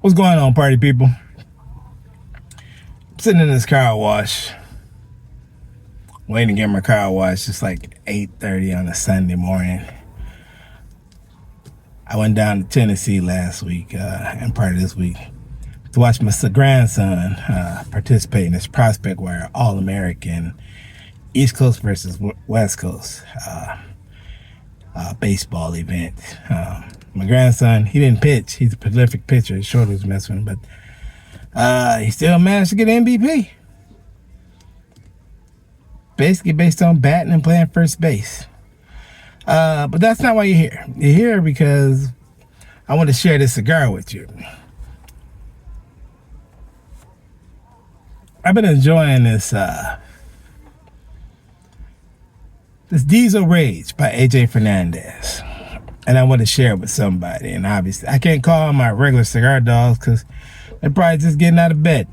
What's going on, party people? I'm sitting in this car wash, waiting to get my car washed. It's like 8:30 on a Sunday morning. I went down to Tennessee last week and part of this week to watch my grandson participate in this Prospect Wire All-American East Coast versus West Coast baseball event. My grandson, he didn't pitch. He's a prolific pitcher. His shoulder was messing with him, but he still managed to get MVP. Basically based on batting and playing first base. But that's not why you're here. You're here because I want to share this cigar with you. I've been enjoying this Diesel Rage by AJ Fernandez. And I want to share it with somebody. And obviously, I can't call them my regular cigar dogs because they're probably just getting out of bed.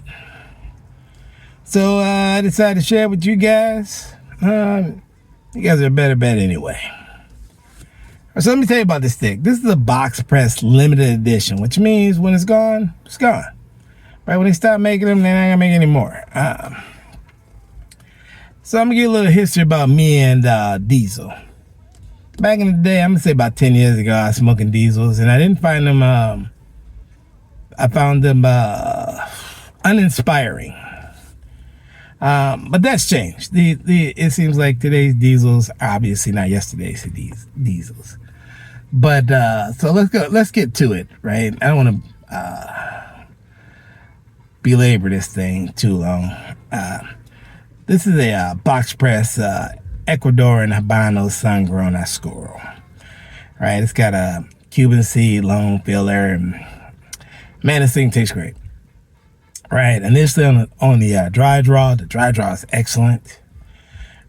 So I decided to share it with you guys. You guys are a better bet anyway. So let me tell you about this stick. This is a box press limited edition, which means when it's gone, it's gone. Right? When they stop making them, they're not going to make any more. So I'm going to give you a little history about me and Diesel. Back in the day, I'm going to say about 10 years ago, I was smoking Diesels, and I didn't find them, I found them uninspiring. But that's changed. It seems like today's Diesels are obviously not yesterday's Diesels. But, so let's get to it, right? I don't want to belabor this thing too long. This is a box press Ecuadorian Habano Sun-Grown Oscuro. Right, it's got a Cuban seed long filler, and man, this thing tastes great. Right, initially on the dry draw, the dry draw is excellent.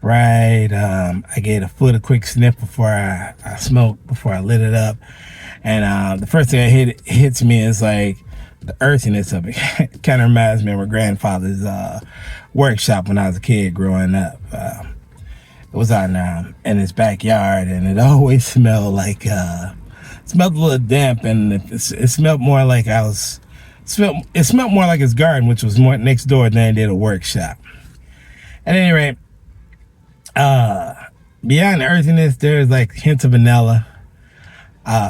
Right, I gave a foot a quick sniff before I smoked, before I lit it up, and the first thing that hits me is like the earthiness of it. It kind of reminds me of my grandfather's workshop when I was a kid growing up. It was on in his backyard, and it always smelled like smelled a little damp, and it smelled more like it smelled more like his garden, which was more next door than it did a workshop. At any rate, beyond the earthiness, there's like hints of vanilla,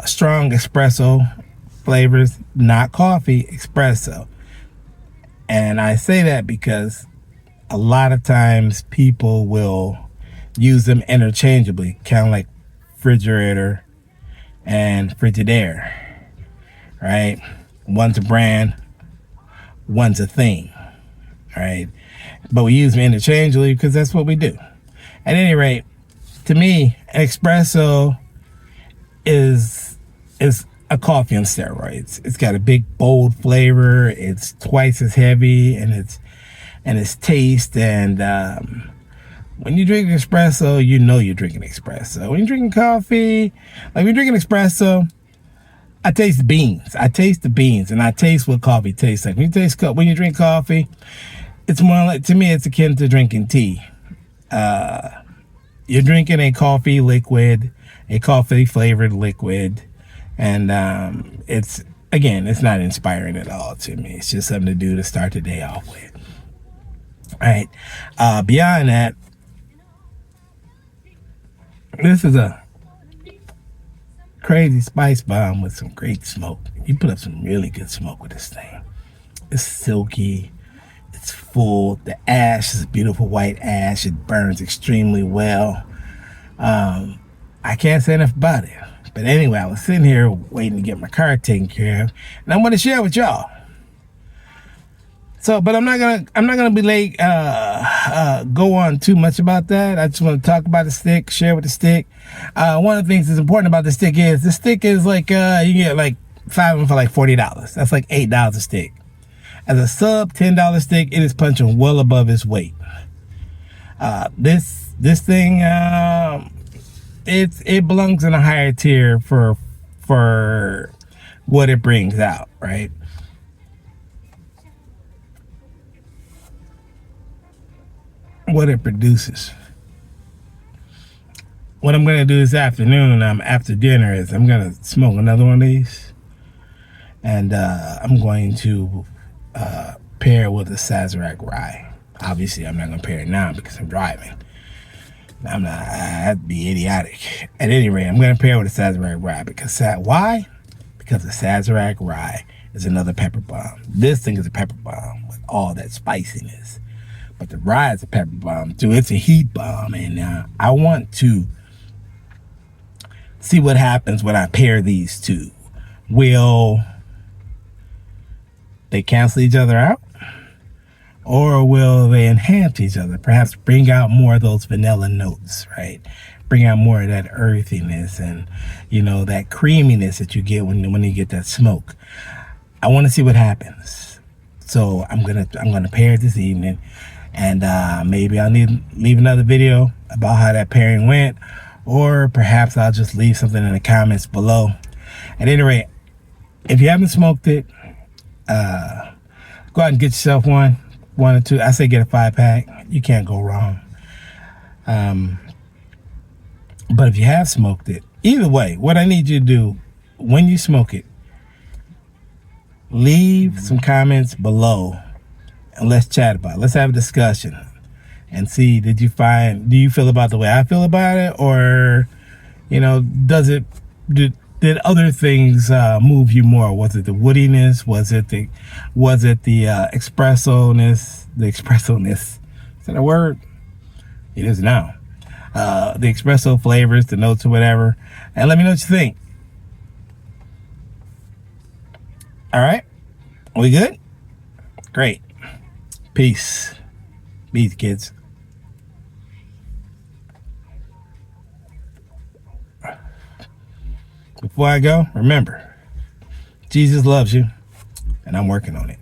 strong espresso flavors, not coffee, espresso. And I say that because a lot of times people will use them interchangeably, kind of like refrigerator and Frigidaire, right? One's a brand, one's a thing, right? But we use them interchangeably because that's what we do. At any rate, to me, an espresso is a coffee on steroids. It's got a big, bold flavor. It's twice as heavy, and its taste. And when you drink espresso, you know you're drinking espresso. When you're drinking coffee, like when you're drinking espresso, I taste the beans. I taste the beans, and I taste what coffee tastes like. When you drink coffee, it's more like, to me, it's akin to drinking tea. You're drinking a coffee liquid, a coffee flavored liquid, and it's not inspiring at all to me. It's just something to do to start the day off with. All right. Beyond that, this is a crazy spice bomb with some great smoke. You put up some really good smoke with this thing. It's silky. It's full. The ash is beautiful white ash. It burns extremely well. I can't say enough about it. But anyway, I was sitting here waiting to get my car taken care of, and I want to share with y'all. So, but I'm not gonna be late. Go on too much about that. I just want to talk about the stick, share with the stick. One of the things that's important about the stick is like you get like 5 of them for like $40. That's like $8 a stick. As a sub $10 stick, it is punching well above its weight. This thing, it belongs in a higher tier for what it brings out, right? What it produces. What I'm gonna do this afternoon, after dinner, is I'm gonna smoke another one of these, And I'm going to pair it with a Sazerac Rye. Obviously, I'm not going to pair it now because I'm driving. That'd be idiotic. At any rate, I'm going to pair it with a Sazerac Rye because why? Because the Sazerac Rye is another pepper bomb. This thing is a pepper bomb with all that spiciness. But the Rye is a pepper bomb too. It's a heat bomb. And I want to see what happens when I pair these two. Will they cancel each other out? Or will they enhance each other? Perhaps bring out more of those vanilla notes, right? Bring out more of that earthiness and, that creaminess that you get when you get that smoke. I want to see what happens. So I'm gonna pair it this evening, and maybe I'll leave another video about how that pairing went, or perhaps I'll just leave something in the comments below. At any rate, if you haven't smoked it, go out and get yourself one or two. I say get a 5-pack. You can't go wrong. But if you have smoked it, either way, what I need you to do when you smoke it, leave some comments below and let's chat about it. Let's have a discussion and see, do you feel about the way I feel about it, or did other things move you more? Was it the woodiness? Was it the espresso-ness? The espresso-ness. Is that a word? It is now. The espresso flavors, the notes or whatever. And let me know what you think. All right? We good? Great. Peace. Peace, kids. Before I go, remember, Jesus loves you, and I'm working on it.